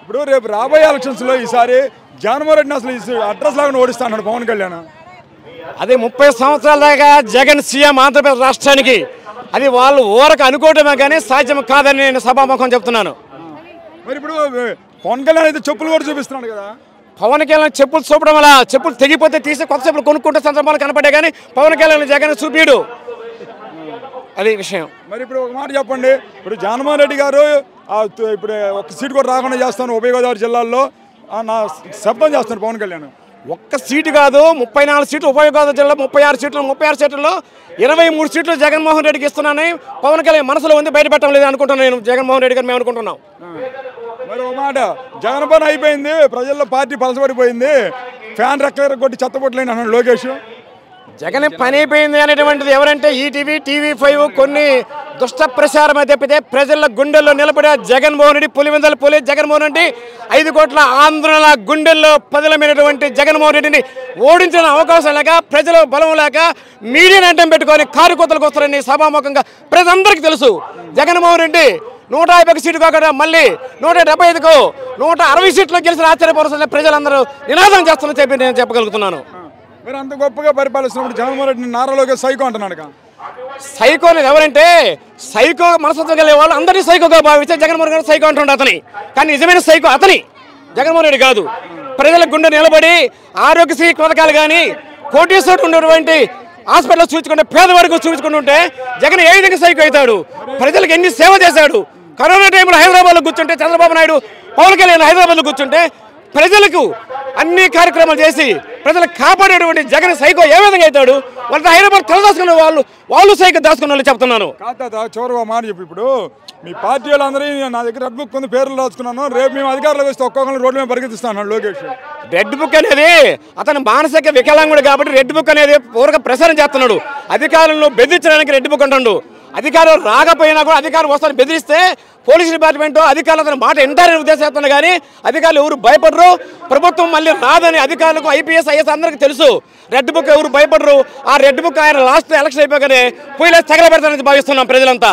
ఇప్పుడు రేపు రాబోయే ఎలక్షన్స్లో ఈసారి జగన్మోహన్ రెడ్డిని అసలు అడ్రస్ లాగా ఓడిస్తాడు పవన్ కళ్యాణ్. అది 30 సంవత్సరాల దాకా జగన్ సీఎం ఆంధ్రప్రదేశ్ రాష్ట్రానికి అది వాళ్ళు ఊరకు అనుకోవటమే కానీ సాధ్యం కాదని నేను సభాముఖం చెప్తున్నాను. మరి ఇప్పుడు పవన్ కళ్యాణ్ అయితే చెప్పులు కూడా చూపిస్తున్నాడు కదా. పవన్ కళ్యాణ్ చెప్పులు చూపడం వల్ల చెప్పులు తెగిపోతే తీసి కొత్త చెప్పులు కొనుక్కుంటే సందర్భాలు కనపడే కానీ పవన్ కళ్యాణ్ జగన్ చూపిడు, అది విషయం. మరి ఇప్పుడు ఒక మాట చెప్పండి, ఇప్పుడు జగన్మోహన్ రెడ్డి గారు ఇప్పుడు ఒక సీటు కూడా రాకుండా చేస్తాను ఉభయ గోదావరి జిల్లాల్లో నా శబ్దం చేస్తున్నారు పవన్ కళ్యాణ్. ఒక్క సీటు కాదు 34 సీట్లు ఉభయ గోదావరి జిల్లా 36 సీట్లలో 23 సీట్లు జగన్మోహన్ రెడ్డికి ఇస్తున్నానని పవన్ కళ్యాణ్ మనసులో ఉంది, బయటపెట్టడం లేదు అనుకుంటున్నాను నేను. జగన్మోహన్ రెడ్డి గారు మేము అనుకుంటున్నాం. మరి ఒక మాట జగన్ పని అయిపోయింది, ప్రజల్లో పార్టీ పలసపడిపోయింది, ఫ్యాన్ రెక్కల కొట్టి చెత్తపొట్లేని అన్నాడు లోకేష్. జగన్ పని అయిపోయింది అనేటువంటిది ఎవరంటే ఈటీవీ TV5 కొన్ని దుష్ట ప్రచారం తప్పితే ప్రజల గుండెల్లో నిలబడే జగన్మోహన్ రెడ్డి పులివెందుల పులి జగన్మోహన్ రెడ్డి 5 కోట్ల ఆంధ్రుల గుండెల్లో పదిలమైనటువంటి జగన్మోహన్ రెడ్డిని ఓడించిన అవకాశం లేక ప్రజల బలం లేక మీడియాని అడ్డం పెట్టుకొని కారుకోతలకు వస్తారని సభాముఖంగా ప్రజలందరికీ తెలుసు. జగన్మోహన్ రెడ్డి 150 సీట్లు కాకుండా మళ్ళీ 175కు 160 సీట్లు గెలిచిన ఆశ్చర్యపరుస్తున్న ప్రజలందరూ నినాదం చేస్తారని చెప్పి నేను చెప్పగలుగుతున్నాను. మీరు అంత గొప్పగా పరిపాలిస్తున్నప్పుడు జగన్మోహన్ రెడ్డిని నారా లోకేష్ సైకో అంటున్నాడు. సైకో అనేది ఎవరంటే సైకో మనస్తత్వం కలిగే వాళ్ళు అందరినీ సైకోగా భావిస్తే జగన్మోహన్ రెడ్డి సైకో అంటుండే అతని, కానీ నిజమైన సైకో అతని, జగన్మోహన్ రెడ్డి కాదు. ప్రజల గుండె నిలబడి ఆరోగ్యశ్రీ పథకాలు కానీ కోటీశ్వరుడు ఉన్నటువంటి హాస్పిటల్లో చూసుకుంటే పేదవారికి చూసుకుంటుంటే జగన్ ఏ విధంగా సైకో అవుతాడు? ప్రజలకు ఎన్ని సేవ చేశాడు. కరోనా టైంలో హైదరాబాద్లో కూర్చుంటే చంద్రబాబు నాయుడు పవన్ కళ్యాణ్ హైదరాబాద్లో కూర్చుంటే ప్రజలకు అన్ని కార్యక్రమాలు చేసి ప్రజలకు కాపాడేటువంటి జగన్ సైకో ఏ విధంగా అవుతాడు? వాళ్ళ హైదరాబాద్ తలదాచుకున్న వాళ్ళు సైకో దాచుకున్న వాళ్ళు చెప్తున్నాను. కాదా చివరిగా మాట చెప్పి, ఇప్పుడు మీ పార్టీ వాళ్ళందరూ నా దగ్గర రెడ్ బుక్ కొన్ని పేర్లు రాసుకున్నాను, రేపు మేము అధికారులకు వస్తే ఒక్కొక్కరిని రోడ్డు మీద పరిగెత్తిస్తాను లోకేష్. రెడ్ బుక్ అనేది అతను మానసిక వికలాంగుడు కాబట్టి రెడ్ బుక్ అనేది పూర్వక ప్రసారం చేస్తున్నాడు. అధికారులను బెదిరించడానికి రెడ్ బుక్ అంటాడు. అధికారులు రాకపోయినా కూడా అధికారులు వస్తారని బెదిరిస్తే పోలీస్ డిపార్ట్మెంట్ అధికారులు అతని మాట ఎంటారని ఉద్దేశిస్తున్నా కానీ అధికారులు ఎవరు భయపడరు. ప్రభుత్వం మళ్ళీ రాదని అధికారులకు IPS IAS అందరికీ తెలుసు. రెడ్ బుక్ ఎవరు భయపడరు. ఆ రెడ్ బుక్ ఆయన లాస్ట్ ఎలక్షన్ అయిపోగానే పోయిలేసి తగలబెడతానని భావిస్తున్నాం ప్రజలంతా.